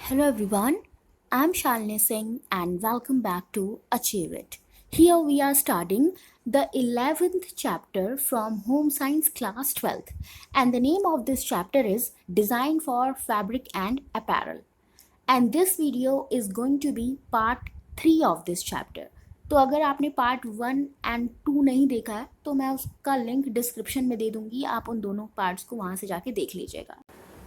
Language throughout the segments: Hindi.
Hello everyone, I'm Shalini Singh and welcome back to Achieve It. Here we are starting the 11th chapter from Home Science Class 12th, and the name of this chapter is Design for Fabric and Apparel. And this video is going to be part 3 of this chapter. तो अगर आपने पार्ट 1 एंड 2 नहीं देखा है तो मैं उसका लिंक डिस्क्रिप्शन में दे दूंगी, आप उन दोनों पार्ट्स को वहाँ से जाके देख लीजिएगा।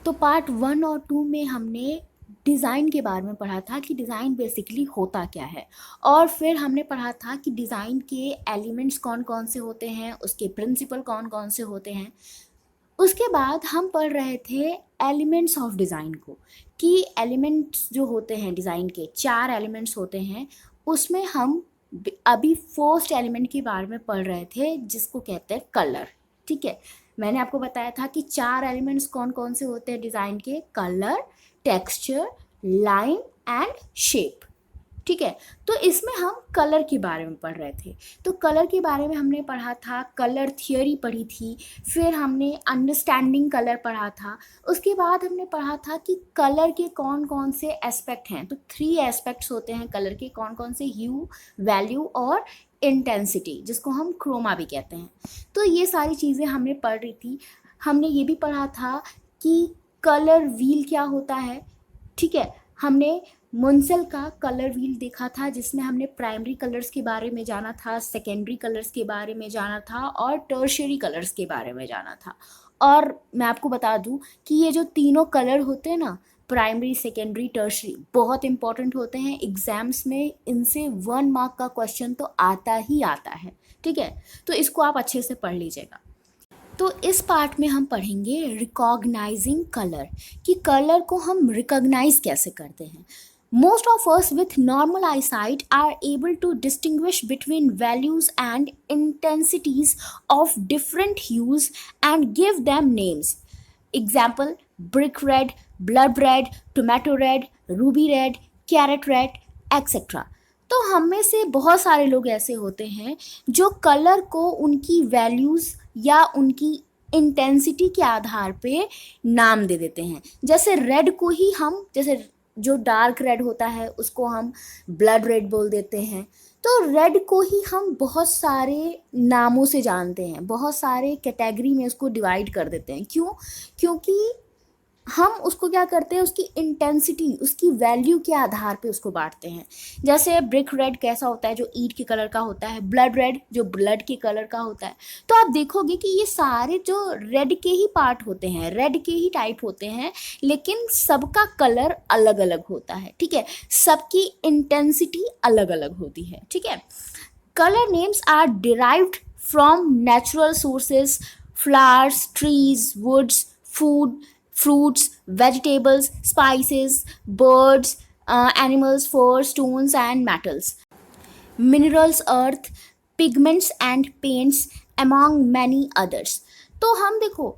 तो पार्ट 1 और 2 में हमने डिज़ाइन के बारे में पढ़ा था कि डिज़ाइन बेसिकली होता क्या है, और फिर हमने पढ़ा था कि डिज़ाइन के एलिमेंट्स कौन कौन से होते हैं, उसके प्रिंसिपल कौन कौन से होते हैं। उसके बाद हम पढ़ रहे थे एलिमेंट्स ऑफ डिज़ाइन को, कि एलिमेंट्स जो होते हैं डिज़ाइन के 4 एलिमेंट्स होते हैं, उसमें हम अभी फर्स्ट एलिमेंट के बारे में पढ़ रहे थे जिसको कहते हैं कलर। ठीक है, मैंने आपको बताया था कि 4 एलिमेंट्स कौन कौन से होते हैं डिज़ाइन के: colour, texture, line and shape. ठीक है, तो इसमें हम कलर के बारे में पढ़ रहे थे। तो कलर के बारे में हमने पढ़ा था, कलर थियोरी पढ़ी थी, फिर हमने अंडरस्टैंडिंग कलर पढ़ा था। उसके बाद हमने पढ़ा था कि कलर के कौन कौन से एस्पेक्ट हैं। तो 3 एस्पेक्ट्स होते हैं कलर के, कौन कौन से: ह्यू, वैल्यू और इंटेंसिटी, जिसको हम क्रोमा भी कहते हैं। तो ये सारी चीज़ें हमने पढ़ रही थी। हमने ये भी पढ़ा था कि कलर व्हील क्या होता है। ठीक है, हमने मुंसल का कलर व्हील देखा था जिसमें हमने प्राइमरी कलर्स के बारे में जाना था, सेकेंडरी कलर्स के बारे में जाना था और टर्शियरी कलर्स के बारे में जाना था। और मैं आपको बता दूं कि ये जो तीनों कलर होते हैं ना, प्राइमरी, सेकेंडरी, टर्शियरी, बहुत इंपॉर्टेंट होते हैं एग्जाम्स में। इनसे 1 मार्क का क्वेश्चन तो आता ही आता है। ठीक है, तो इसको आप अच्छे से पढ़ लीजिएगा। तो इस पार्ट में हम पढ़ेंगे रिकॉग्नाइजिंग कलर, कि कलर को हम रिकॉग्नाइज कैसे करते हैं। Most of us with normal eyesight are able to distinguish between values and intensities of different hues and give them names. Example: brick red, blood red, tomato red, ruby red, carrot red, etc. तो हम में से बहुत सारे लोग ऐसे होते हैं जो कलर को उनकी वैल्यूज़ या उनकी इंटेंसिटी के आधार पे नाम दे देते हैं। जैसे रेड को ही हम, जैसे जो डार्क रेड होता है उसको हम ब्लड रेड बोल देते हैं। तो रेड को ही हम बहुत सारे नामों से जानते हैं, बहुत सारे कैटेगरी में उसको डिवाइड कर देते हैं। क्यों? क्योंकि हम उसको क्या करते हैं, उसकी इंटेंसिटी, उसकी वैल्यू के आधार पे उसको बांटते हैं। जैसे ब्रिक रेड कैसा होता है, जो ईंट के कलर का होता है, ब्लड रेड जो ब्लड के कलर का होता है। तो आप देखोगे कि ये सारे जो रेड के ही पार्ट होते हैं, रेड के ही टाइप होते हैं, लेकिन सबका कलर अलग अलग होता है। ठीक है, सबकी इंटेंसिटी अलग अलग होती है। ठीक है, colour names are derived from natural sources: flowers, trees, woods, food, fruits, vegetables, spices, birds, animals, fur, stones and metals, minerals, earth, pigments and paints, among many others. तो हम देखो,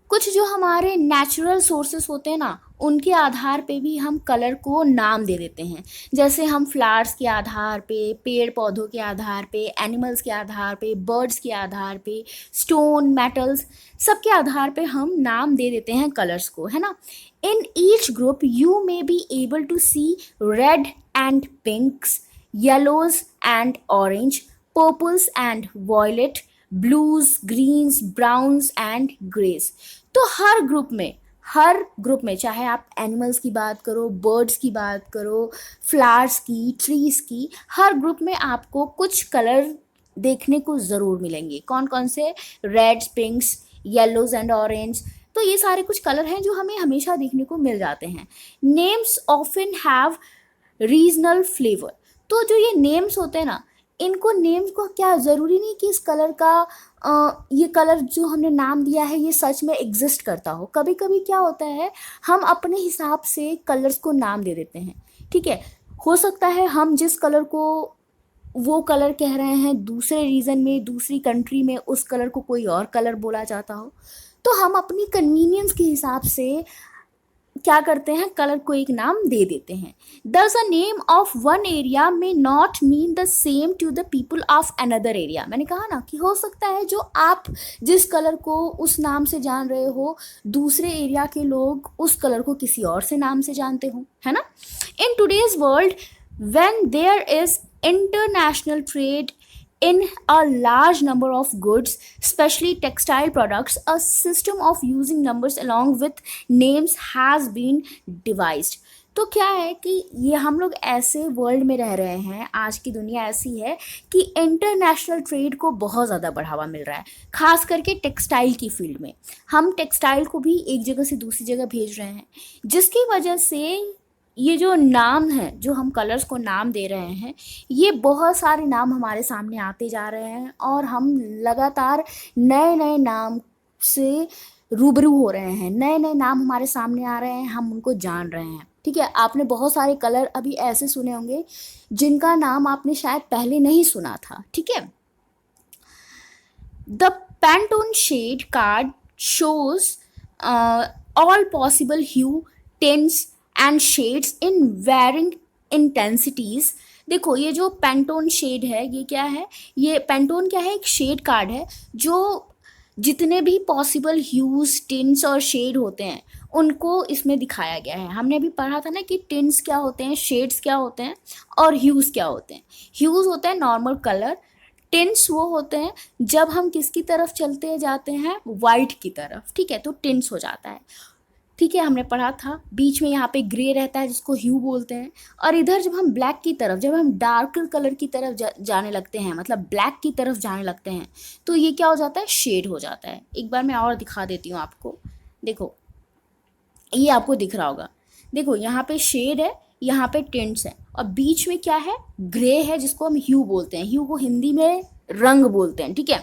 कुछ जो हमारे नेचुरल सोर्सेस होते हैं ना, उनके आधार पे भी हम कलर को नाम दे देते हैं। जैसे हम फ्लावर्स के आधार पे, पेड़ पौधों के आधार पे, एनिमल्स के आधार पे, बर्ड्स के आधार पे, स्टोन, मेटल्स, सब के आधार पे हम नाम दे देते हैं कलर्स को, है ना। In each group you may be able to see red and pinks, yellows and orange, purples and violet, blues, greens, browns and greys. तो हर ग्रुप में चाहे आप एनिमल्स की बात करो, बर्ड्स की बात करो, फ्लावर्स की, ट्रीज की, हर ग्रुप में आपको कुछ कलर देखने को ज़रूर मिलेंगे। कौन कौन से? Reds, pinks, yellows and orange. तो ये सारे कुछ कलर हैं जो हमें हमेशा देखने को मिल जाते हैं। Names often have regional flavour. तो जो ये नेम्स होते हैं ना, इनको नेम्स को क्या ज़रूरी नहीं कि इस कलर का ये कलर जो हमने नाम दिया है ये सच में एग्जिस्ट करता हो। कभी कभी क्या होता है, हम अपने हिसाब से कलर्स को नाम दे देते हैं। ठीक है, हो सकता है हम जिस कलर को वो कलर कह रहे हैं, दूसरे रीजन में, दूसरी कंट्री में उस कलर को कोई और कलर बोला जाता हो। तो हम अपनी कन्वीनियंस के हिसाब से क्या करते हैं, कलर को एक नाम दे देते हैं। Thus a name of one area may not mean the same to the people of another area. मैंने कहा ना कि हो सकता है जो आप जिस कलर को उस नाम से जान रहे हो, दूसरे एरिया के लोग उस कलर को किसी और से नाम से जानते हो, है ना। In today's world when there is international trade in a large number of goods, especially textile products, a system of using numbers along with names has been devised. तो क्या है कि ये हम लोग ऐसे वर्ल्ड में रह रहे हैं, आज की दुनिया ऐसी है कि इंटरनेशनल ट्रेड को बहुत ज़्यादा बढ़ावा मिल रहा है, खास करके टेक्सटाइल की फील्ड में। हम टेक्सटाइल को भी एक जगह से दूसरी जगह भेज रहे हैं, जिसकी वजह से ये जो नाम है, जो हम कलर्स को नाम दे रहे हैं, ये बहुत सारे नाम हमारे सामने आते जा रहे हैं और हम लगातार नए नए नाम से रूबरू हो रहे हैं, नए नए नाम हमारे सामने आ रहे हैं, हम उनको जान रहे हैं। ठीक है, आपने बहुत सारे कलर अभी ऐसे सुने होंगे जिनका नाम आपने शायद पहले नहीं सुना था। ठीक है, the Pantone shade card shows all possible hue, tints and shades in varying intensities. देखो ये जो पेंटोन शेड है, ये क्या है, ये पेंटोन क्या है, एक शेड कार्ड है जो जितने भी पॉसिबल ह्यूज, टिंट्स और शेड होते हैं उनको इसमें दिखाया गया है। हमने अभी पढ़ा था ना कि टिंट्स क्या होते हैं, शेड्स क्या होते हैं और ह्यूज क्या होते हैं। ह्यूज होते हैं नॉर्मल कलर, टिंट्स वो होते हैं जब हम किसकी तरफ चलते जाते हैं, वाइट की तरफ। ठीक है, तो टिंट्स हो जाता है। ठीक है, हमने पढ़ा था बीच में यहाँ पे ग्रे रहता है जिसको ह्यू बोलते हैं, और इधर जब हम ब्लैक की तरफ, जब हम डार्कर कलर की तरफ जाने लगते हैं, मतलब ब्लैक की तरफ जाने लगते हैं, तो ये क्या हो जाता है, शेड हो जाता है। एक बार मैं और दिखा देती हूँ आपको। देखो ये आपको दिख रहा होगा, देखो यहाँ पे शेड है, यहाँ पे टिंट्स है, और बीच में क्या है, ग्रे है जिसको हम ह्यू बोलते हैं। ह्यू को हिंदी में रंग बोलते हैं। ठीक है,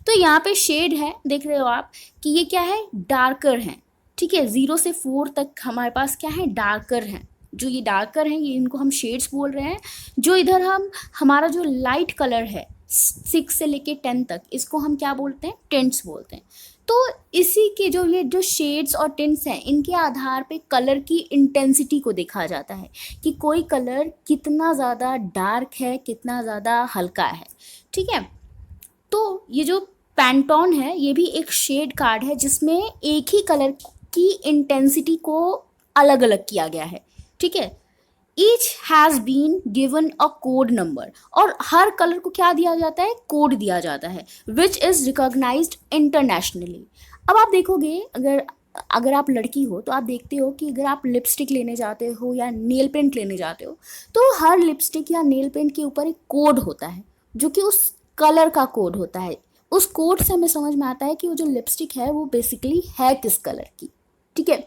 तो यहाँ पे शेड है, देख रहे हो आप कि ये क्या है, डार्कर है। ठीक है, 0 से 4 तक हमारे पास क्या है, डार्कर हैं। जो ये डार्कर हैं, ये इनको हम शेड्स बोल रहे हैं। जो इधर हम हमारा जो लाइट कलर है 6 से लेके 10 तक, इसको हम क्या बोलते हैं, टिंट्स बोलते हैं। तो इसी के जो ये जो शेड्स और टिंट्स हैं, इनके आधार पे कलर की इंटेंसिटी को देखा जाता है कि कोई कलर कितना ज़्यादा डार्क है, कितना ज़्यादा हल्का है। ठीक है, तो ये जो पैंटोन है ये भी एक शेड कार्ड है जिसमें एक ही कलर की इंटेंसिटी को अलग अलग किया गया है। ठीक है, each has been given a code number, और हर कलर को क्या दिया जाता है, कोड दिया जाता है, विच इज़ रिकॉग्नाइज्ड इंटरनेशनली। अब आप देखोगे, अगर आप लड़की हो तो आप देखते हो कि अगर आप लिपस्टिक लेने जाते हो या नेल पेंट लेने जाते हो, तो हर लिपस्टिक या नेल पेंट के ऊपर एक कोड होता है जो कि उस कलर का कोड होता है। उस कोड से हमें समझ में आता है कि वो जो लिपस्टिक है वो बेसिकली है किस कलर की। ठीक है,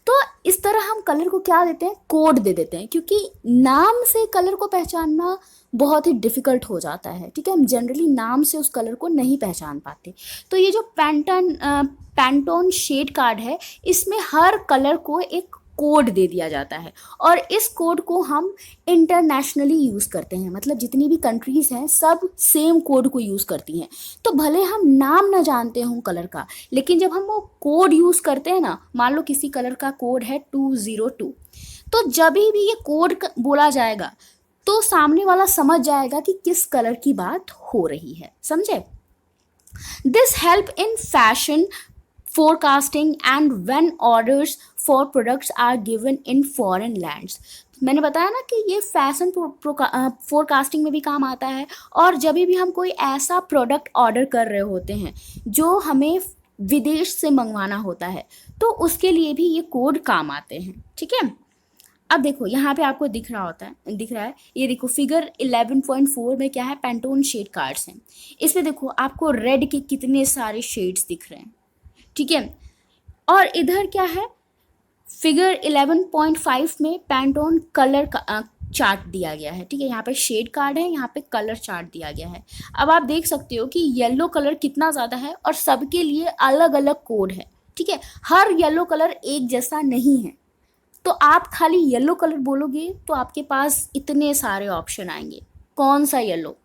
तो इस तरह हम कलर को क्या देते हैं, कोड दे देते हैं, क्योंकि नाम से कलर को पहचानना बहुत ही डिफ़िकल्ट हो जाता है। ठीक है, हम जनरली नाम से उस कलर को नहीं पहचान पाते। तो ये जो पैंटोन शेड कार्ड है, इसमें हर कलर को एक कोड दे दिया जाता है, और इस कोड को हम इंटरनेशनली यूज़ करते हैं। मतलब जितनी भी कंट्रीज़ हैं सब सेम कोड को यूज़ करती हैं। तो भले हम नाम ना जानते हों कलर का, लेकिन जब हम वो कोड यूज़ करते हैं ना, मान लो किसी कलर का कोड है 202, तो जब भी ये कोड बोला जाएगा तो सामने वाला समझ जाएगा कि किस कलर की बात हो रही है। समझे? This help in fashion forecasting and when orders for products are given in foreign lands। मैंने बताया ना कि ये फैशन फोरकास्टिंग में भी काम आता है, और जब भी हम कोई ऐसा प्रोडक्ट ऑर्डर कर रहे होते हैं जो हमें विदेश से मंगवाना होता है, तो उसके लिए भी ये कोड काम आते हैं। ठीक है, अब देखो यहाँ पे आपको दिख रहा है, ये देखो फिगर 11.4 में क्या है, पैंटोन शेड कार्ड्स हैं। इसमें देखो आपको रेड के कितने सारे शेड्स दिख रहे हैं। ठीक है, और इधर क्या है, फिगर 11.5 में पैंटोन कलर का चार्ट दिया गया है। ठीक है, यहाँ पे शेड कार्ड है, यहाँ पे कलर चार्ट दिया गया है। अब आप देख सकते हो कि येलो कलर कितना ज़्यादा है और सबके लिए अलग अलग कोड है। ठीक है, हर येलो कलर एक जैसा नहीं है, तो आप खाली येलो कलर बोलोगे तो आपके पास इतने सारे ऑप्शन आएंगे, कौन सा येलो,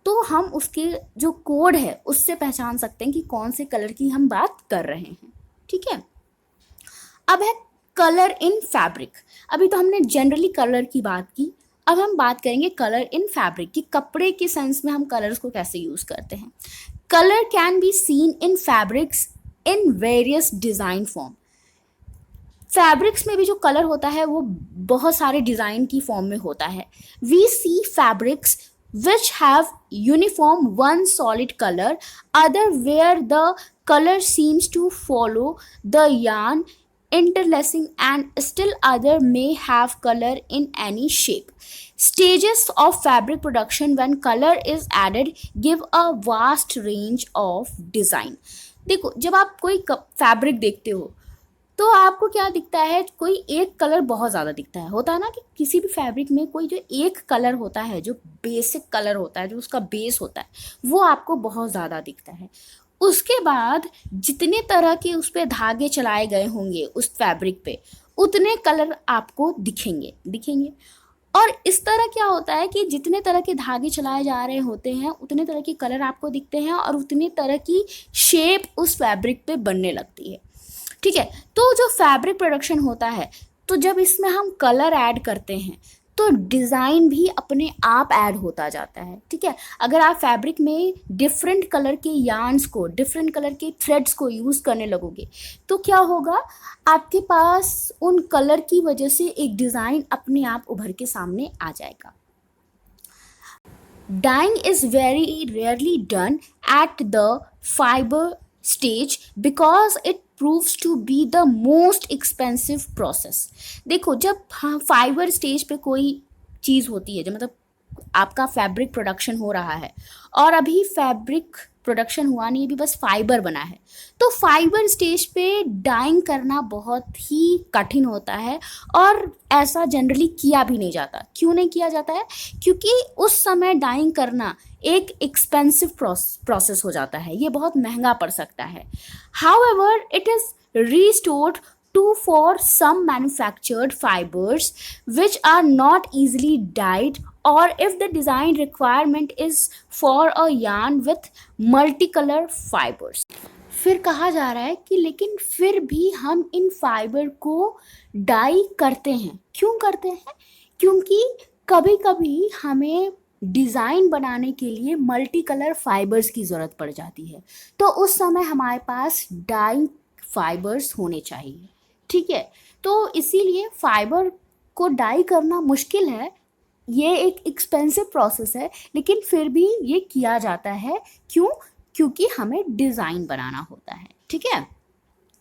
तो हम उसके जो कोड है उससे पहचान सकते हैं कि कौन से कलर की हम बात कर रहे हैं। ठीक है, अब है कलर इन फैब्रिक। अभी तो हमने जनरली कलर की बात की, अब हम बात करेंगे कलर इन फैब्रिक कि कपड़े के सेंस में हम कलर्स को कैसे यूज करते हैं। Colour can be seen in fabrics in various design form. Fabrics में भी जो कलर होता है वो बहुत सारे डिजाइन की फॉर्म में होता है। We see fabrics which have uniform one solid color, other where the color seems to follow the yarn interlacing, and still other may have color in any shape. Stages of fabric production when color is added give a vast range of design. देखो, जब आप कोई फैब्रिक देखते हो तो आपको क्या दिखता है, कोई एक कलर बहुत ज़्यादा दिखता है। होता है ना कि किसी भी फैब्रिक में कोई जो एक कलर होता है, जो बेसिक कलर होता है, जो उसका बेस होता है, वो आपको बहुत ज़्यादा दिखता है। उसके बाद जितने तरह के उस पर धागे चलाए गए होंगे उस फैब्रिक पे, उतने कलर आपको दिखेंगे। और इस तरह क्या होता है कि जितने तरह के धागे चलाए जा रहे होते हैं उतने तरह के कलर आपको दिखते हैं और उतने तरह की शेप उस फैब्रिक पे बनने लगती है। ठीक है, तो जो फैब्रिक प्रोडक्शन होता है, तो जब इसमें हम कलर ऐड करते हैं तो डिज़ाइन भी अपने आप ऐड होता जाता है। ठीक है, अगर आप फैब्रिक में डिफरेंट कलर के यार्न्स को, डिफरेंट कलर के थ्रेड्स को यूज़ करने लगोगे तो क्या होगा, आपके पास उन कलर की वजह से एक डिज़ाइन अपने आप उभर के सामने आ जाएगा। Dyeing is very rarely done at the fiber stage because it proves to be the most expensive process. देखो, जब फाइबर स्टेज पे कोई चीज़ होती है, जो मतलब आपका फैब्रिक प्रोडक्शन हो रहा है और अभी फैब्रिक प्रोडक्शन हुआ नहीं, अभी बस फाइबर बना है, तो फाइबर स्टेज पे डाइंग करना बहुत ही कठिन होता है और ऐसा जनरली किया भी नहीं जाता। क्यों नहीं किया जाता है? क्योंकि उस समय डाइंग करना एक एक्सपेंसिव प्रोसेस हो जाता है, ये बहुत महंगा पड़ सकता है। However it is restored to for some manufactured fibers which are not easily dyed, or if the design requirement is for a yarn with multicolor fibers. फिर कहा जा रहा है कि लेकिन फिर भी हम इन फाइबर को डाई करते हैं। क्यों करते हैं? क्योंकि कभी कभी हमें डिज़ाइन बनाने के लिए मल्टी कलर फाइबर्स की ज़रूरत पड़ जाती है, तो उस समय हमारे पास डाई फाइबर्स होने चाहिए। ठीक है, तो इसीलिए फाइबर को डाई करना मुश्किल है, ये एक एक्सपेंसिव प्रोसेस है, लेकिन फिर भी ये किया जाता है। क्यों? क्योंकि हमें डिज़ाइन बनाना होता है। ठीक है,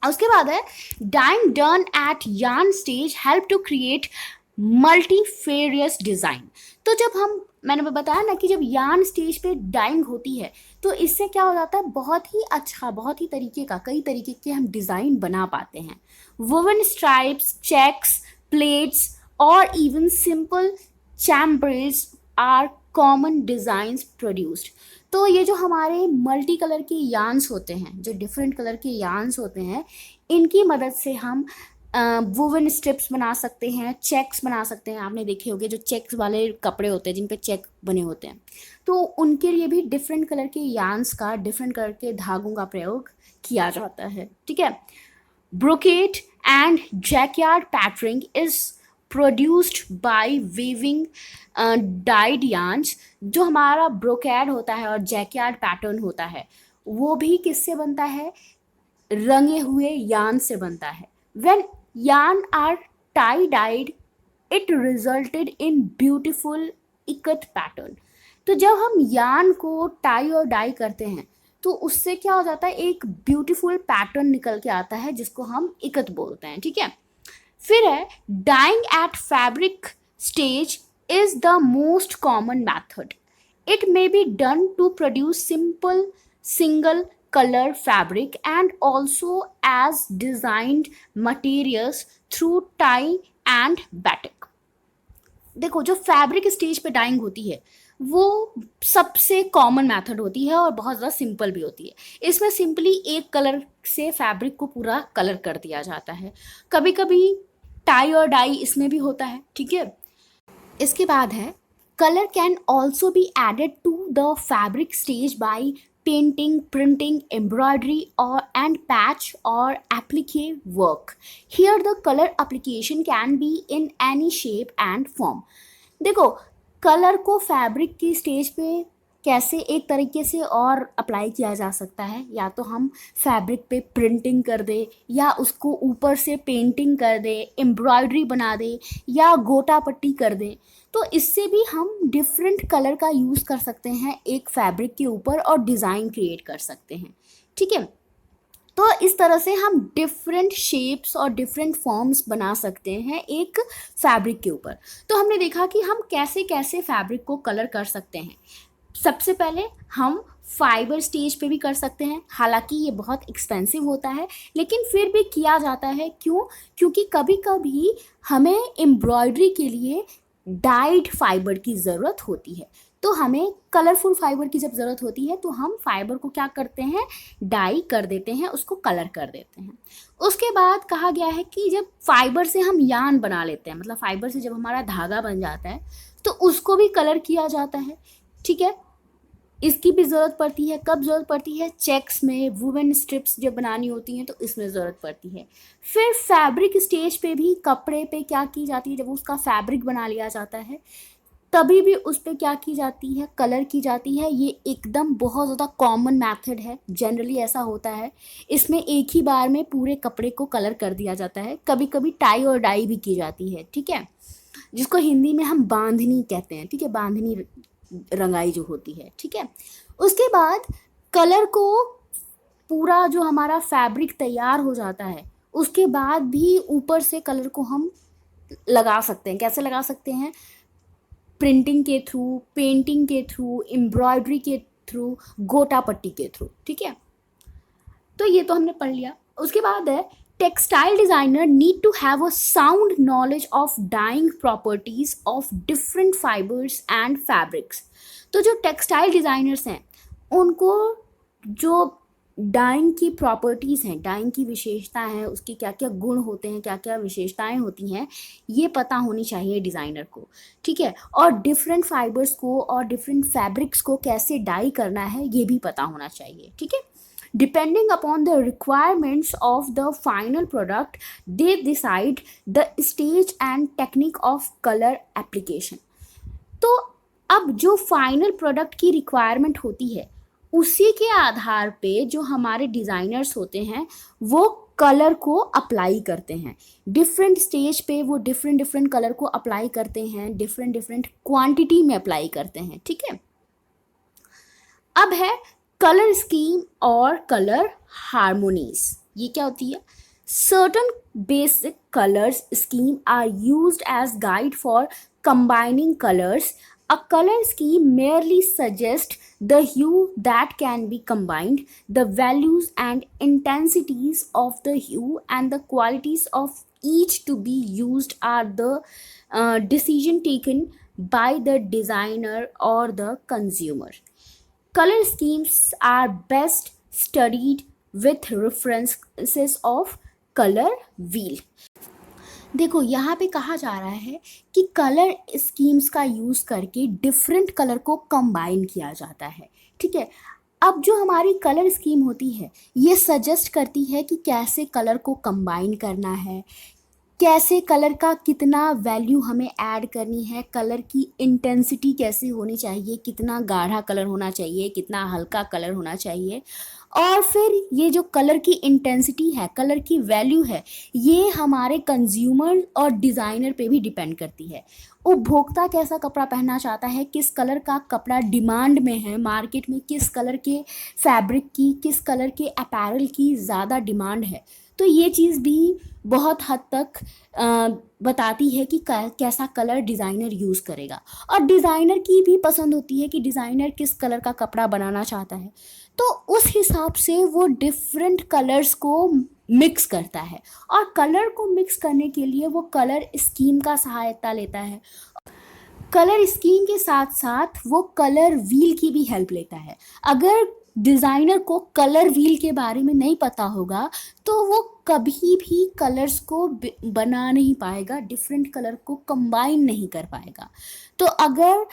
उसके बाद है dyeing done at yarn stage help to create multifarious design. तो जब मैंने बताया ना कि जब यार्न स्टेज पे डाइंग होती है तो इससे क्या हो जाता है, बहुत ही अच्छा, बहुत ही कई तरीके के हम डिज़ाइन बना पाते हैं। वुवन स्ट्राइप्स, चेक्स, प्लेट्स और even simple chambrays are common designs produced. तो ये जो हमारे मल्टी कलर के यार्न्स होते हैं, जो डिफरेंट कलर के यार्न्स होते हैं, इनकी मदद से हम वुवन स्ट्रिप्स बना सकते हैं, चेक्स बना सकते हैं। आपने देखे होंगे जो चेक्स वाले कपड़े होते हैं जिन पे चेक बने होते हैं, तो उनके लिए भी डिफरेंट कलर के यार्न्स का, डिफरेंट कलर के धागों का प्रयोग किया जाता है। ठीक है, brocade and jacquard patterning is produced by weaving dyed yarns. जो हमारा ब्रोकेड होता है और जैकयार्ड पैटर्न होता है वो भी किससे बनता है? रंगे हुए यार्न से बनता है। When yarn are tie-dyed, it resulted in beautiful ikat pattern. तो जब हम यार्न को टाई और डाई करते हैं तो उससे क्या हो जाता है, एक ब्यूटीफुल पैटर्न निकल के आता है जिसको हम इकत बोलते हैं। ठीक है, फिर है dyeing at fabric stage is the most common method. It may be done to produce simple single color fabric and also as designed materials through tie and batik. देखो, जो फैब्रिक स्टेज पे डाइंग होती है वो सबसे कॉमन मेथड होती है और बहुत ज़्यादा सिंपल भी होती है। इसमें सिंपली एक कलर से फैब्रिक को पूरा कलर कर दिया जाता है। कभी कभी टाई और डाई इसमें भी होता है। ठीक है, इसके बाद है color can also be added to the fabric stage by painting, printing, embroidery or and patch or applique work. Here the color application can be in any shape and form. देखो, कलर को फैब्रिक की स्टेज पे कैसे एक तरीके से और अप्लाई किया जा सकता है, या तो हम फैब्रिक पे प्रिंटिंग कर दे, या उसको ऊपर से पेंटिंग कर दे, एम्ब्रॉयडरी बना दे, या गोटा पट्टी कर दे। तो इससे भी हम डिफरेंट कलर का यूज़ कर सकते हैं एक फैब्रिक के ऊपर और डिज़ाइन क्रिएट कर सकते हैं। ठीक है, तो इस तरह से हम डिफरेंट शेप्स और डिफरेंट फॉर्म्स बना सकते हैं एक फैब्रिक के ऊपर। तो हमने देखा कि हम कैसे कैसे फैब्रिक को कलर कर सकते हैं। सबसे पहले हम फाइबर स्टेज पे भी कर सकते हैं, हालांकि ये बहुत एक्सपेंसिव होता है, लेकिन फिर भी किया जाता है। क्यों? क्योंकि कभी कभी हमें एम्ब्रॉयडरी के लिए डाइड फाइबर की ज़रूरत होती है। तो हमें कलरफुल फाइबर की जब ज़रूरत होती है तो हम फाइबर को क्या करते हैं, डाई कर देते हैं, उसको कलर कर देते हैं। उसके बाद कहा गया है कि जब फाइबर से हम यान बना लेते हैं, मतलब फाइबर से जब हमारा धागा बन जाता है तो उसको भी कलर किया जाता है। ठीक है, इसकी भी ज़रूरत पड़ती है। कब ज़रूरत पड़ती है? चेक्स में, वुवन स्ट्रिप्स जब बनानी होती हैं तो इसमें ज़रूरत पड़ती है। फिर फैब्रिक स्टेज पे भी कपड़े पे क्या की जाती है, जब उसका फैब्रिक बना लिया जाता है तभी भी उस पर क्या की जाती है, कलर की जाती है। ये एकदम बहुत ज़्यादा कॉमन मेथड है, जनरली ऐसा होता है। इसमें एक ही बार में पूरे कपड़े को कलर कर दिया जाता है। कभी कभी टाई और डाई भी की जाती है। ठीक है, जिसको हिंदी में हम बांधनी कहते हैं। ठीक है, बांधनी रंगाई जो होती है। ठीक है, उसके बाद कलर को पूरा जो हमारा फैब्रिक तैयार हो जाता है उसके बाद भी ऊपर से कलर को हम लगा सकते हैं। कैसे लगा सकते हैं? प्रिंटिंग के थ्रू, पेंटिंग के थ्रू, एम्ब्रॉयडरी के थ्रू, गोटा पट्टी के थ्रू। ठीक है, तो ये तो हमने पढ़ लिया। उसके बाद है textile designer need to have a sound knowledge of dyeing properties of different fibres and fabrics. तो जो टेक्सटाइल डिज़ाइनर्स हैं उनको जो डाइंग की प्रॉपर्टीज़ हैं, डाइंग की विशेषता है, उसके क्या क्या गुण होते हैं, क्या क्या विशेषताएं होती हैं, ये पता होनी चाहिए डिज़ाइनर को। ठीक है, और डिफरेंट फाइबर्स को और डिफरेंट फैब्रिक्स को कैसे डाई करना है ये भी पता होना चाहिए। ठीक है, depending upon the requirements of the final product they decide the stage and technique of colour application. तो अब जो फाइनल प्रोडक्ट की रिक्वायरमेंट होती है उसी के आधार पे जो हमारे डिज़ाइनर्स होते हैं वो कलर को अप्लाई करते हैं। डिफरेंट स्टेज पे वो डिफरेंट डिफरेंट कलर को अप्लाई करते हैं, डिफरेंट डिफरेंट क्वांटिटी में अप्लाई करते हैं। ठीक है, अब है कलर स्कीम और कलर हार्मोनीज। ये क्या होती है? Certain basic colours scheme are used as guide for combining colors. A color scheme merely suggests the hue that can be combined. The values and intensities of the hue and the qualities of each to be used are the decision taken by the designer or the consumer. Color schemes are best studied with references of color wheel. देखो, यहाँ पे कहा जा रहा है कि कलर स्कीम्स का यूज़ करके डिफरेंट कलर को कंबाइन किया जाता है। ठीक है, अब जो हमारी कलर स्कीम होती है ये सजेस्ट करती है कि कैसे कलर को कंबाइन करना है, कैसे कलर का कितना वैल्यू हमें ऐड करनी है, कलर की इंटेंसिटी कैसे होनी चाहिए, कितना गाढ़ा कलर होना चाहिए, कितना हल्का कलर होना चाहिए। और फिर ये जो कलर की इंटेंसिटी है, कलर की वैल्यू है, ये हमारे कंज्यूमर और डिज़ाइनर पे भी डिपेंड करती है। उपभोक्ता कैसा कपड़ा पहनना चाहता है, किस कलर का कपड़ा डिमांड में है मार्केट में, किस कलर के फैब्रिक की, किस कलर के अपैरल की ज़्यादा डिमांड है। तो ये चीज़ भी बहुत हद तक बताती है कि कैसा कलर डिज़ाइनर यूज़ करेगा। और डिज़ाइनर की भी पसंद होती है कि डिज़ाइनर किस कलर का कपड़ा बनाना चाहता है, तो उस हिसाब से वो डिफरेंट कलर्स को मिक्स करता है। और कलर को मिक्स करने के लिए वो कलर स्कीम का सहायता लेता है। कलर स्कीम के साथ साथ वो कलर व्हील की भी हेल्प लेता है। अगर डिज़ाइनर को कलर व्हील के बारे में नहीं पता होगा तो वो कभी भी कलर्स को बना नहीं पाएगा, डिफरेंट कलर को कंबाइन नहीं कर पाएगा। तो अगर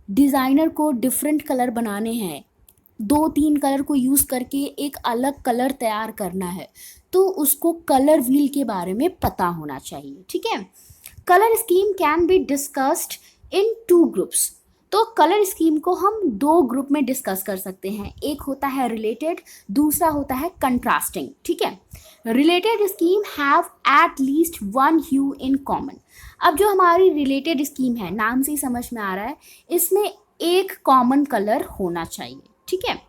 डिज़ाइनर को डिफरेंट कलर बनाने हैं दो तीन कलर को यूज़ करके एक अलग कलर तैयार करना है तो उसको कलर व्हील के बारे में पता होना चाहिए, ठीक है। Colour scheme can be discussed in two groups. तो कलर स्कीम को हम दो ग्रुप में डिस्कस कर सकते हैं, एक होता है रिलेटेड, दूसरा होता है कंट्रास्टिंग, ठीक है। Related scheme have at least one hue in common. अब जो हमारी रिलेटेड स्कीम है, नाम से ही समझ में आ रहा है, इसमें एक कॉमन कलर होना चाहिए, ठीक है।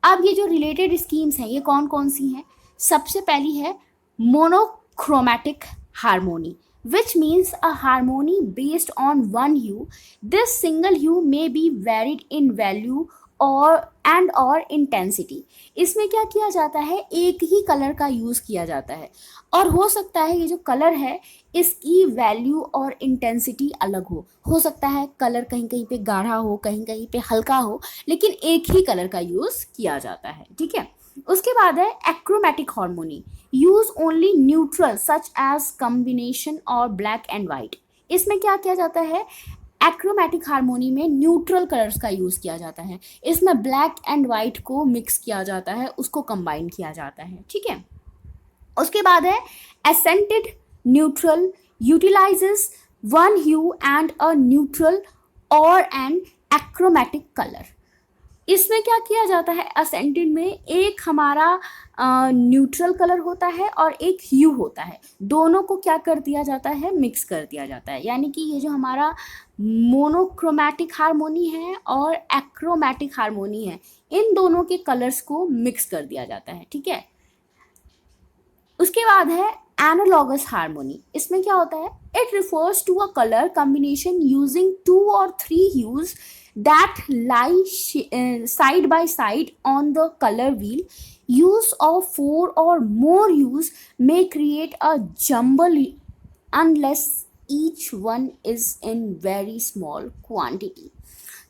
अब ये जो रिलेटेड स्कीम्स हैं ये कौन कौन सी हैं? सबसे पहली है monochromatic harmony, which means a harmony based on one hue. This single hue may be varied in value or intensity. इसमें क्या किया जाता है, एक ही कलर का यूज़ किया जाता है और हो सकता है ये जो कलर है इसकी वैल्यू और इंटेंसिटी अलग हो सकता है कलर कहीं कहीं पे गाढ़ा हो, कहीं कहीं पे हल्का हो, लेकिन एक ही कलर का यूज़ किया जाता है, ठीक है। उसके बाद है achromatic harmony, use only neutral such as combination और ब्लैक एंड वाइट। इसमें क्या किया जाता है, एक्रोमैटिक हार्मोनी में न्यूट्रल कलर्स का यूज़ किया जाता है, इसमें ब्लैक एंड वाइट को मिक्स किया जाता है, उसको कंबाइन किया जाता है, ठीक है। उसके बाद है accented neutral, utilizes one hue and a neutral और एन एक्रोमैटिक कलर। इसमें क्या किया जाता है, असेंटेड में एक हमारा न्यूट्रल कलर होता है और एक ह्यू होता है, दोनों को क्या कर दिया जाता है, मिक्स कर दिया जाता है। यानी कि ये जो हमारा मोनोक्रोमैटिक हार्मोनी है और एक्रोमैटिक हार्मोनी है, इन दोनों के कलर्स को मिक्स कर दिया जाता है, ठीक है। उसके बाद है एनालॉगस हार्मोनी। इसमें क्या होता है, it refers to a colour combination using 2 or 3 hues that lie side by side on the color wheel. Use of 4 or more hues may create a jumble unless each one is in very small quantity.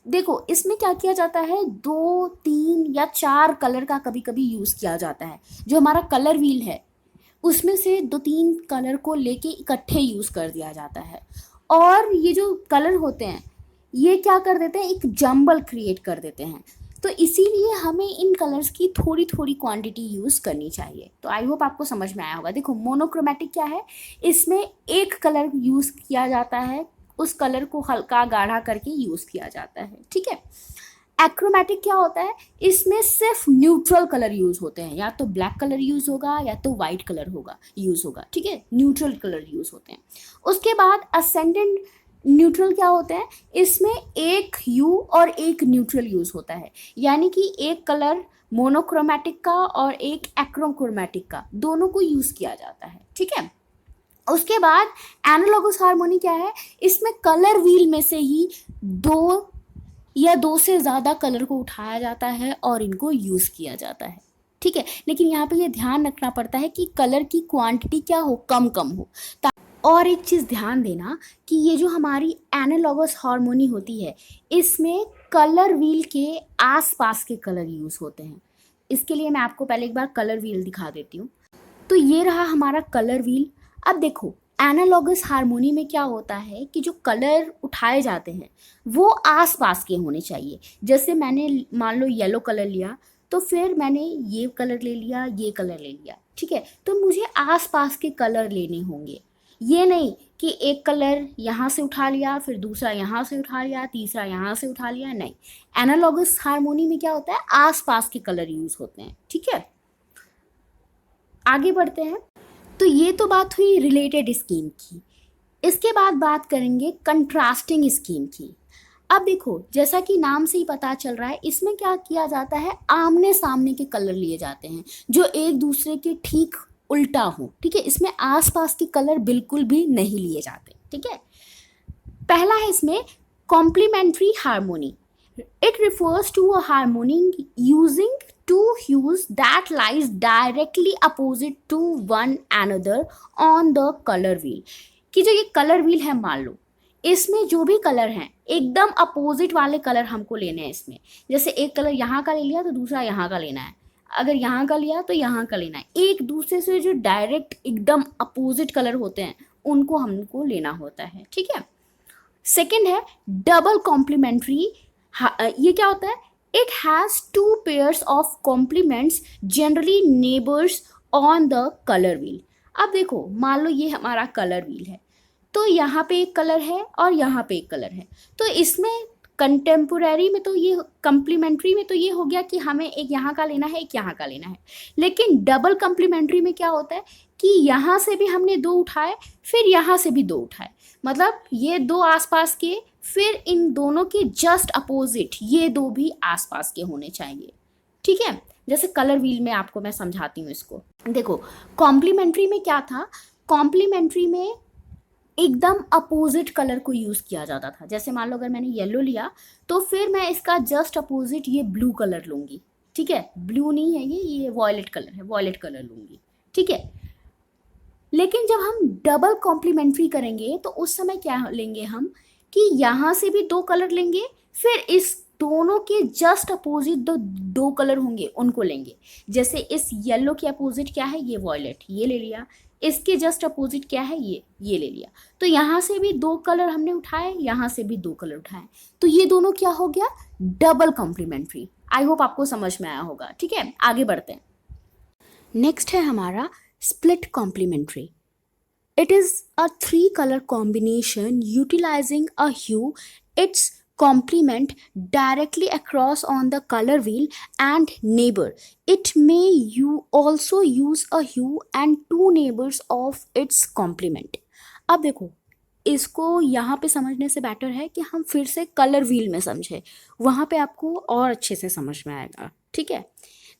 देखो इसमें क्या किया जाता है, 2 3 या 4 कलर का कभी कभी यूज़ किया जाता है। जो हमारा कलर व्हील है उसमें से 2 3 कलर को लेके इकट्ठे यूज़ कर दिया जाता है और ये जो कलर होते हैं ये क्या कर देते हैं, एक जंबल क्रिएट कर देते हैं। तो इसीलिए हमें इन कलर्स की थोड़ी थोड़ी क्वांटिटी यूज़ करनी चाहिए। तो आई होप आपको समझ में आया होगा। देखो मोनोक्रोमैटिक क्या है, इसमें एक कलर यूज़ किया जाता है, उस कलर को हल्का गाढ़ा करके यूज़ किया जाता है, ठीक है। एक्रोमैटिक क्या होता है, इसमें सिर्फ न्यूट्रल कलर यूज़ होते हैं, या तो ब्लैक कलर यूज़ होगा या तो वाइट कलर यूज़ होगा, ठीक है। न्यूट्रल कलर यूज़ होते हैं। उसके बाद असेंडेंट न्यूट्रल क्या होते हैं, इसमें एक ह्यू और एक न्यूट्रल यूज़ होता है, यानी कि एक कलर मोनोक्रोमैटिक का और एक एक्रोक्रोमैटिक का, दोनों को यूज़ किया जाता है, ठीक है। उसके बाद एनालॉगस हार्मोनी क्या है, इसमें कलर व्हील में से ही 2 या 2 से ज़्यादा कलर को उठाया जाता है और इनको यूज़ किया जाता है, ठीक है। लेकिन यहाँ पे ये ध्यान रखना पड़ता है कि कलर की क्वांटिटी क्या हो, कम कम हो। और एक चीज़ ध्यान देना कि ये जो हमारी एनालॉगस हार्मोनी होती है इसमें कलर व्हील के आसपास के कलर यूज़ होते हैं। इसके लिए मैं आपको पहले एक बार कलर व्हील दिखा देती हूँ। तो ये रहा हमारा कलर व्हील। अब देखो एनालॉगस हार्मोनी में क्या होता है कि जो कलर उठाए जाते हैं वो आसपास के होने चाहिए। जैसे मैंने मान लो येलो कलर लिया तो फिर मैंने ये कलर ले लिया, ये कलर ले लिया, ठीक है। तो मुझे आसपास के कलर लेने होंगे, ये नहीं कि एक कलर यहाँ से उठा लिया फिर दूसरा यहाँ से उठा लिया, तीसरा यहाँ से उठा लिया, नहीं। एनालॉगस हार्मोनी में क्या होता है, आसपास के कलर यूज़ होते हैं, ठीक है। आगे बढ़ते हैं। तो ये तो बात हुई रिलेटेड स्कीम की। इसके बाद बात करेंगे कंट्रास्टिंग स्कीम की। अब देखो जैसा कि नाम से ही पता चल रहा है, इसमें क्या किया जाता है, आमने सामने के कलर लिए जाते हैं जो एक दूसरे के ठीक उल्टा हो, ठीक है। इसमें आसपास के कलर बिल्कुल भी नहीं लिए जाते, ठीक है। पहला है इसमें complementary harmony. It refers to a harmony using two hues that lies directly opposite to one another on the color wheel। कि जो ये कलर व्हील है, मान लो इसमें जो भी कलर हैं एकदम अपोजिट वाले कलर हमको लेने हैं इसमें। जैसे एक कलर यहाँ का ले लिया तो दूसरा यहाँ का लेना है, अगर यहाँ का लिया तो यहाँ का लेना है। एक दूसरे से जो डायरेक्ट एकदम अपोजिट कलर होते हैं उनको हमको लेना होता है, ठीक है। सेकेंड है डबल कॉम्प्लीमेंट्री। ये क्या होता है, It has two pairs of complements, generally neighbors on the color wheel. अब देखो, मान लो ये हमारा कलर व्हील है, तो यहाँ पे एक कलर है और यहाँ पे एक कलर है, तो इसमें कंटेम्पोरेरी में तो ये, कम्प्लीमेंट्री में तो ये हो गया कि हमें एक यहाँ का लेना है, एक यहाँ का लेना है। लेकिन डबल कम्प्लीमेंट्री में क्या होता है कि यहाँ से भी हमने दो उठाए, फिर यहाँ से भी दो उठाए, मतलब ये दो आसपास के, फिर इन दोनों के जस्ट अपोजिट ये दो भी आसपास के होने चाहिए। ठीक है, जैसे कलर व्हील में आपको मैं समझाती हूँ इसको। देखो, कॉम्प्लीमेंट्री में क्या था, कॉम्प्लीमेंट्री में एकदम अपोजिट कलर को यूज़ किया जाता था। जैसे मान लो अगर मैंने येलो लिया, तो फिर मैं इसका जस्ट अपोजिट ये ब्लू कलर लूँगी। ठीक है, ब्लू नहीं है ये वॉयलेट कलर है, वॉयलेट कलर लूँगी। ठीक है, लेकिन जब हम डबल कॉम्प्लीमेंट्री करेंगे तो उस समय क्या लेंगे हम कि यहाँ से भी दो कलर लेंगे, फिर इस दोनों के जस्ट अपोजिट दो कलर होंगे उनको लेंगे। जैसे इस येलो के अपोजिट क्या है, ये वॉयलेट, ये ले लिया। इसके जस्ट अपोजिट क्या है, ये ले लिया। तो यहाँ से भी दो कलर हमने उठाए, यहाँ से भी दो कलर उठाए, तो ये दोनों क्या हो गया, डबल कॉम्प्लीमेंट्री। आई होप आपको समझ में आया होगा। ठीक है, आगे बढ़ते हैं। नेक्स्ट है हमारा split complementary. It is a three color combination utilizing a hue, its complement directly across on the color wheel and neighbor. It may you also use a hue and two neighbors of its complement. अब देखो, इसको यहाँ पे समझने से बेटर है कि हम फिर से कलर व्हील में समझें, वहाँ पे आपको और अच्छे से समझ में आएगा। ठीक है,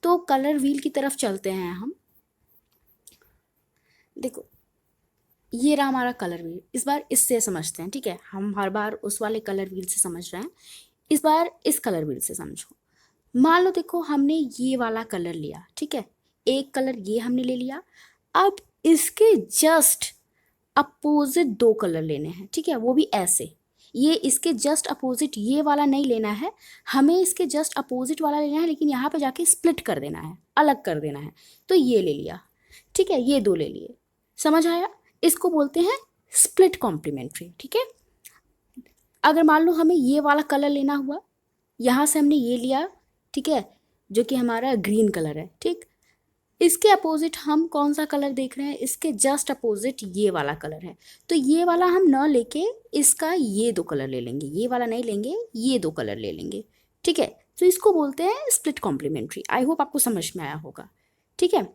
तो कलर व्हील की तरफ चलते हैं हम। देखो, ये रहा हमारा कलर व्हील। इस बार इससे समझते हैं। ठीक है, हम हर बार उस वाले कलर व्हील से समझ रहे हैं, इस बार इस कलर व्हील से समझो। मान लो देखो, हमने ये वाला कलर लिया। ठीक है, एक कलर ये हमने ले लिया। अब इसके जस्ट अपोजिट दो कलर लेने हैं। ठीक है, वो भी ऐसे, ये इसके जस्ट अपोजिट ये वाला नहीं लेना है, हमें इसके जस्ट अपोजिट वाला लेना है, लेकिन यहाँ पे जाके स्प्लिट कर देना है, अलग कर देना है। तो ये ले लिया। ठीक है, ये दो ले लिए। समझ आया, इसको बोलते हैं स्प्लिट कॉम्प्लीमेंट्री। ठीक है, अगर मान लो हमें ये वाला कलर लेना हुआ, यहाँ से हमने ये लिया। ठीक है, जो कि हमारा ग्रीन कलर है। ठीक, इसके अपोजिट हम कौन सा कलर देख रहे हैं, इसके जस्ट अपोजिट ये वाला कलर है, तो ये वाला हम न लेके इसका ये दो कलर ले लेंगे, ये वाला नहीं लेंगे, ये दो कलर ले लेंगे। ठीक है, तो इसको बोलते हैं स्प्लिट कॉम्प्लीमेंट्री। आई होप आपको समझ में आया होगा। ठीक है,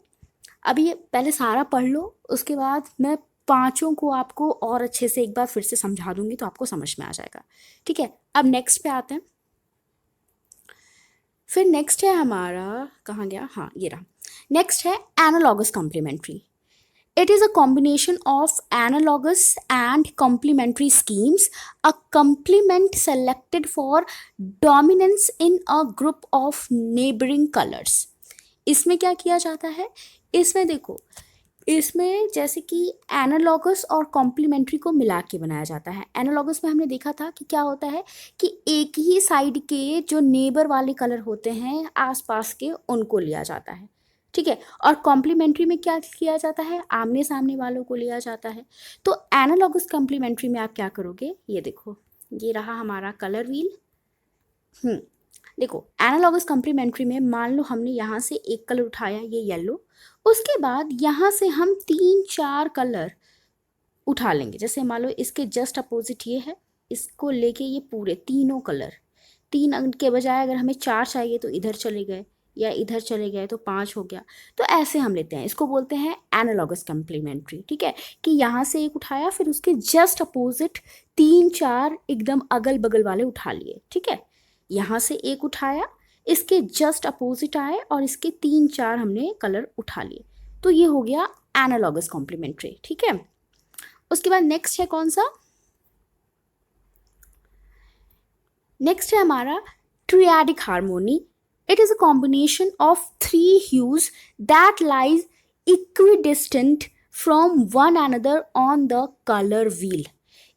अभी ये पहले सारा पढ़ लो, उसके बाद मैं पांचों को आपको और अच्छे से एक बार फिर से समझा दूंगी, तो आपको समझ में आ जाएगा। ठीक है, अब नेक्स्ट पे आते हैं। फिर नेक्स्ट है हमारा, कहाँ गया, हाँ ये रहा। नेक्स्ट है analogous complementary. It is a combination of analogous and complementary schemes, a complement selected for dominance in a group of neighboring colors. इसमें क्या किया जाता है, इसमें देखो, इसमें जैसे कि एनालॉगस और कॉम्प्लीमेंट्री को मिला के बनाया जाता है। एनालॉगस में हमने देखा था कि क्या होता है कि एक ही साइड के जो नेबर वाले कलर होते हैं आसपास के, उनको लिया जाता है। ठीक है, और कॉम्प्लीमेंट्री में क्या किया जाता है, आमने सामने वालों को लिया जाता है। तो एनालॉगस कॉम्प्लीमेंट्री में आप क्या करोगे, ये देखो, ये रहा हमारा कलर व्हील। देखो, एनालॉगस कॉम्प्लीमेंट्री में मान लो हमने यहाँ से एक कलर उठाया, ये येलो, उसके बाद यहाँ से हम तीन चार कलर उठा लेंगे। जैसे मान लो इसके जस्ट अपोजिट ये है, इसको लेके ये पूरे तीनों कलर, तीन अंक के बजाय अगर हमें चार चाहिए तो इधर चले गए, या इधर चले गए तो पाँच हो गया। तो ऐसे हम लेते हैं, इसको बोलते हैं एनालॉगस कॉम्प्लीमेंट्री। ठीक है, कि यहाँ से एक उठाया, फिर उसके जस्ट अपोजिट तीन चार एकदम अगल बगल वाले उठा लिए। ठीक है, यहाँ से एक उठाया, इसके जस्ट अपोजिट आए, और इसके तीन चार हमने कलर उठा लिए, तो ये हो गया एनालॉगस कॉम्प्लीमेंट्री। ठीक है, उसके बाद नेक्स्ट है कौन सा, नेक्स्ट है हमारा ट्रियाडिक harmony. It is a combination of three hues that lies equidistant from one another on the color wheel.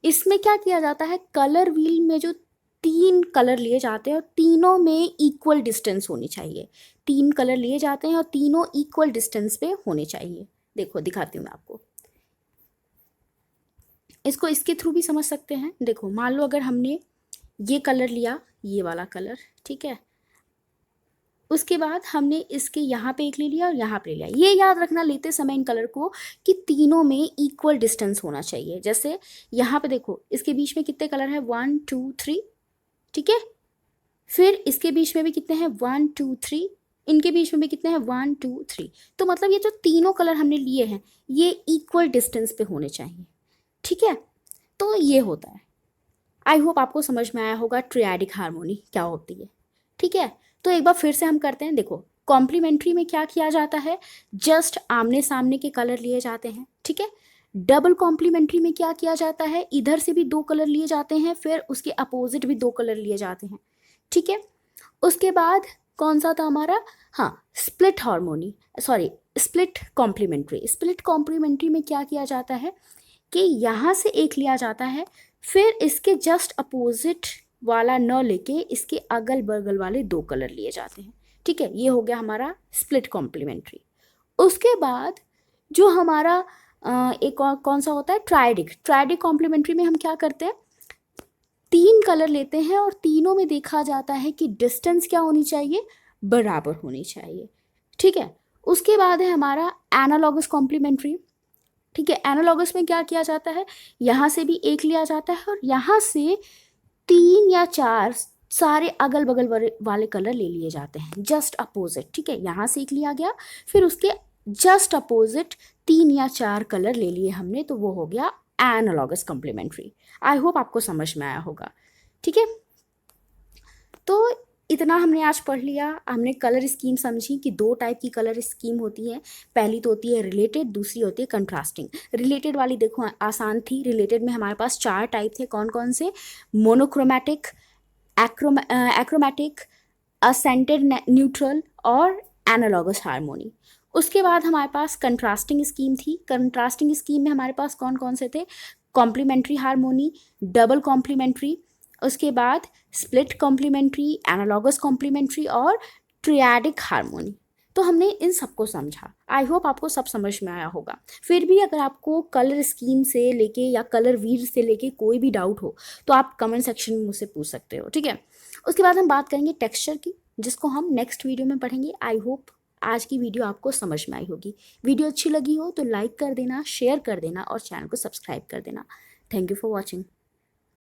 इसमें क्या किया जाता है, कलर व्हील में जो तीन कलर लिए जाते हैं और तीनों में इक्वल डिस्टेंस होनी चाहिए। तीन कलर लिए जाते हैं और तीनों इक्वल डिस्टेंस पे होने चाहिए। देखो, दिखाती हूँ मैं आपको, इसको इसके थ्रू भी समझ सकते हैं। देखो, मान लो अगर हमने ये कलर लिया, ये वाला कलर, ठीक है, उसके बाद हमने इसके यहाँ पे एक ले लिया और यहाँ पे ले लिया। ये याद रखना लेते समय इन कलर को कि तीनों में इक्वल डिस्टेंस होना चाहिए। जैसे यहाँ पे देखो इसके बीच में कितने कलर है, 1 2 3, ठीक है। फिर इसके बीच में भी कितने हैं, 1 2 3, इनके बीच में भी कितने हैं, 1 2 3। तो मतलब ये जो तीनों कलर हमने लिए हैं ये इक्वल डिस्टेंस पे होने चाहिए, ठीक है। तो ये होता है। आई होप आपको समझ में आया होगा ट्रियाडिक हार्मोनी क्या होती है, ठीक है। तो एक बार फिर से हम करते हैं। देखो कॉम्प्लीमेंट्री में क्या किया जाता है, जस्ट आमने सामने के कलर लिए जाते हैं, ठीक है। डबल कॉम्प्लीमेंट्री में क्या किया जाता है, इधर से भी दो कलर लिए जाते हैं, फिर उसके अपोजिट भी दो कलर लिए जाते हैं, ठीक है। उसके बाद कौन सा था हमारा, हाँ split harmony, sorry split complementary. Split complementary में क्या किया जाता है कि यहाँ से एक लिया जाता है, फिर इसके जस्ट अपोजिट वाला न लेके इसके अगल बगल वाले दो कलर लिए जाते हैं, ठीक है। ये हो गया हमारा स्प्लिट कॉम्प्लीमेंट्री। उसके बाद जो हमारा एक और कौन सा होता है, ट्राइडिक। ट्राइडिक कॉम्प्लीमेंट्री में हम क्या करते हैं, तीन कलर लेते हैं और तीनों में देखा जाता है कि डिस्टेंस क्या होनी चाहिए, बराबर होनी चाहिए, ठीक है। उसके बाद है हमारा एनालॉगस कॉम्प्लीमेंट्री, ठीक है। एनालॉगस में क्या किया जाता है, यहाँ से भी एक लिया जाता है और यहाँ से तीन या चार सारे अगल बगल वाले कलर ले लिए जाते हैं जस्ट अपोजिट, ठीक है। यहाँ से एक लिया गया, फिर उसके जस्ट अपोजिट तीन या चार कलर ले लिए हमने, तो वो हो गया एनालॉगस कॉम्प्लीमेंट्री। आई होप आपको समझ में आया होगा, ठीक है। तो इतना हमने आज पढ़ लिया। हमने कलर स्कीम समझी कि दो टाइप की कलर स्कीम होती है। पहली तो होती है रिलेटेड, दूसरी होती है कंट्रास्टिंग। रिलेटेड वाली देखो आसान थी। रिलेटेड में हमारे पास चार टाइप थे, कौन कौन से, मोनोक्रोमैटिक, एक्रोमैटिक, असेंटेड न्यूट्रल और एनालॉगस हार्मोनी। उसके बाद हमारे पास कंट्रास्टिंग स्कीम थी। कंट्रास्टिंग स्कीम में हमारे पास कौन कौन से थे, कॉम्प्लीमेंट्री हार्मोनी, डबल कॉम्प्लीमेंट्री, उसके बाद स्प्लिट कॉम्प्लीमेंट्री, एनालॉगस कॉम्प्लीमेंट्री और ट्रियाडिक हार्मोनी। तो हमने इन सबको समझा। आई होप आपको सब समझ में आया होगा। फिर भी अगर आपको कलर स्कीम से लेके या कलर व्हील से लेके कोई भी डाउट हो तो आप कमेंट सेक्शन में मुझसे पूछ सकते हो, ठीक है। उसके बाद हम बात करेंगे टेक्सचर की, जिसको हम नेक्स्ट वीडियो में पढ़ेंगे। आई होप आज की वीडियो आपको समझ में आई होगी। वीडियो अच्छी लगी हो तो लाइक कर देना, शेयर कर देना और चैनल को सब्सक्राइब कर देना। Thank you for watching.